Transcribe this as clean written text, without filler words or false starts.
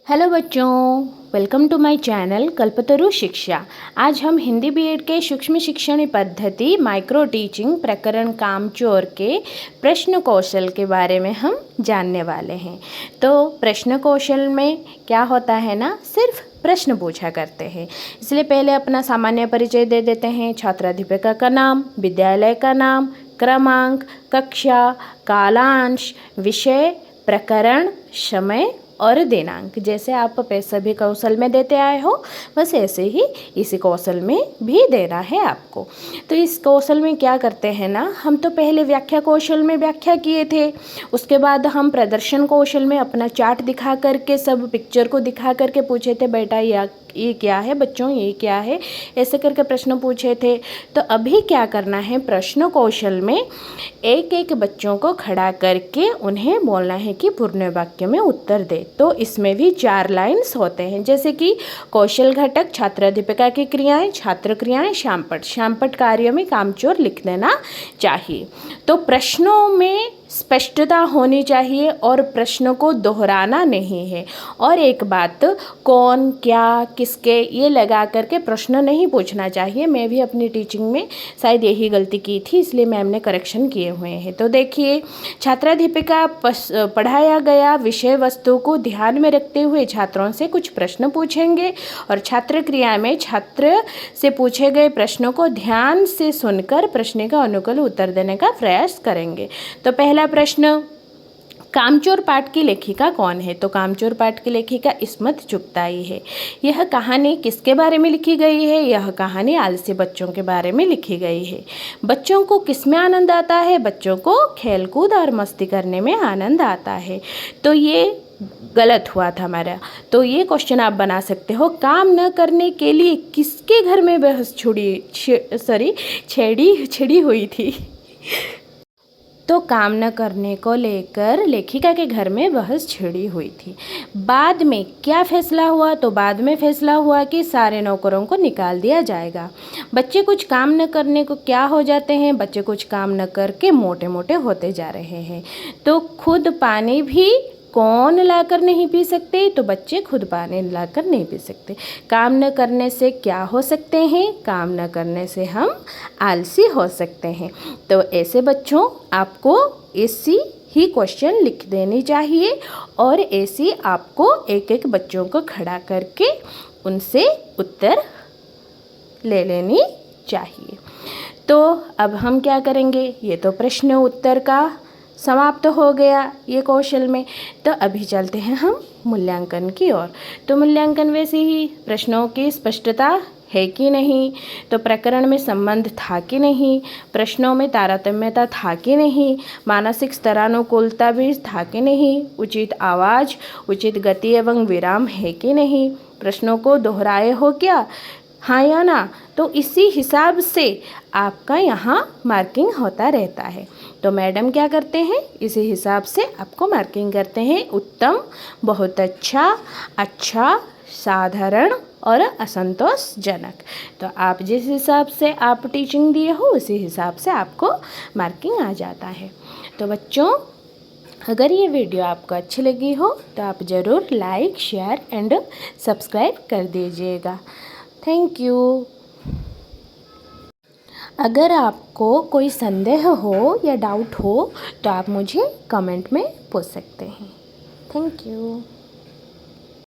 Hello बच्चों, welcome to my channel कल्पतरु शिक्षा। आज हम हिंदी बीएड के सूक्ष्म शिक्षण पद्धति माइक्रो टीचिंग प्रकरण कामचोर के प्रश्न कौशल के बारे में हम जानने वाले हैं। तो प्रश्न कौशल में क्या होता है ना, सिर्फ प्रश्न पूछा करते हैं। इसलिए पहले अपना सामान्य परिचय दे देते हैं। छात्राध्यापिका का नाम, विद्यालय का नाम, क्रमांक, कक्षा, कालांश, विषय, प्रकरण, समय और दिनांक। जैसे आप सभी कौशल में देते आए हो, बस ऐसे ही इसी कौशल में भी देना है आपको। तो इस कौशल में क्या करते हैं ना, हम तो पहले व्याख्या कौशल में व्याख्या किए थे। उसके बाद हम प्रदर्शन कौशल में अपना चार्ट दिखा करके, सब पिक्चर को दिखा करके पूछे थे, बेटा ये क्या है बच्चों, ये क्या है, ऐसे करके प्रश्न पूछे थे। तो अभी क्या करना है, प्रश्न कौशल में एक एक बच्चों को खड़ा करके उन्हें बोलना है कि पूर्ण वाक्य में उत्तर दे। तो इसमें भी 4 लाइन्स होते हैं, जैसे कि कौशल घटक, छात्राध्यापिका की क्रियाएं, छात्र क्रियाएं, शामपट कार्यों में कामचोर लिख देना चाहिए। तो प्रश्नों में स्पष्टता होनी चाहिए और प्रश्नों को दोहराना नहीं है। और एक बात, कौन, क्या, किसके, ये लगा करके प्रश्न नहीं पूछना चाहिए। मैं भी अपनी टीचिंग में शायद यही गलती की थी, इसलिए मैम ने करेक्शन किए हुए हैं। तो देखिए, छात्राध्यापिका पढ़ाया गया विषय वस्तु को ध्यान में रखते हुए छात्रों से कुछ प्रश्न पूछेंगे और छात्र क्रिया में छात्र से पूछे गए प्रश्नों को ध्यान से सुनकर प्रश्न का अनुकूल उत्तर देने का प्रयास करेंगे। तो पहला प्रश्न, कामचोर पाठ की लेखिका कौन है? तो कामचोर पाठ की लेखिका इस्मत चुगताई है। यह कहानी किसके बारे में लिखी गई है? यह कहानी आलसी बच्चों के बारे में लिखी गई है। बच्चों को किसमें आनंद आता है? बच्चों को खेलकूद और मस्ती करने में आनंद आता है। तो ये गलत हुआ था हमारा। तो ये क्वेश्चन आप बना सकते हो, काम न करने के लिए किसके घर में बहस छिड़ी हुई थी? तो काम न करने को लेकर लेखिका के घर में बहस छिड़ी हुई थी। बाद में क्या फैसला हुआ? तो बाद में फैसला हुआ कि सारे नौकरों को निकाल दिया जाएगा। बच्चे कुछ काम न करने को क्या हो जाते हैं? बच्चे कुछ काम न करके मोटे मोटे होते जा रहे हैं। तो खुद पानी भी कौन लाकर नहीं पी सकते? तो बच्चे खुद पानी लाकर नहीं पी सकते। काम न करने से क्या हो सकते हैं? काम न करने से हम आलसी हो सकते हैं। तो ऐसे बच्चों, आपको ऐसी ही क्वेश्चन लिख देनी चाहिए और ऐसी आपको एक एक बच्चों को खड़ा करके उनसे उत्तर ले लेनी चाहिए। तो अब हम क्या करेंगे, ये तो प्रश्न उत्तर का समाप्त हो गया ये कौशल में। तो अभी चलते हैं हम मूल्यांकन की ओर। तो मूल्यांकन वैसे ही, प्रश्नों की स्पष्टता है कि नहीं, तो प्रकरण में संबंध था कि नहीं, प्रश्नों में तारतम्यता था कि नहीं, मानसिक स्तरानुकूलता भी था कि नहीं, उचित आवाज़, उचित गति एवं विराम है कि नहीं, प्रश्नों को दोहराए हो क्या, हाँ या ना। तो इसी हिसाब से आपका यहाँ मार्किंग होता रहता है। तो मैडम क्या करते हैं, इसी हिसाब से आपको मार्किंग करते हैं। उत्तम, बहुत अच्छा, अच्छा, साधारण और असंतोषजनक। तो आप जिस हिसाब से आप टीचिंग दिए हो, उसी हिसाब से आपको मार्किंग आ जाता है। तो बच्चों, अगर ये वीडियो आपको अच्छी लगी हो तो आप ज़रूर लाइक, शेयर एंड सब्सक्राइब कर दीजिएगा। Thank you. अगर आपको कोई संदेह हो या डाउट हो तो आप मुझे कमेंट में पूछ सकते हैं। Thank you.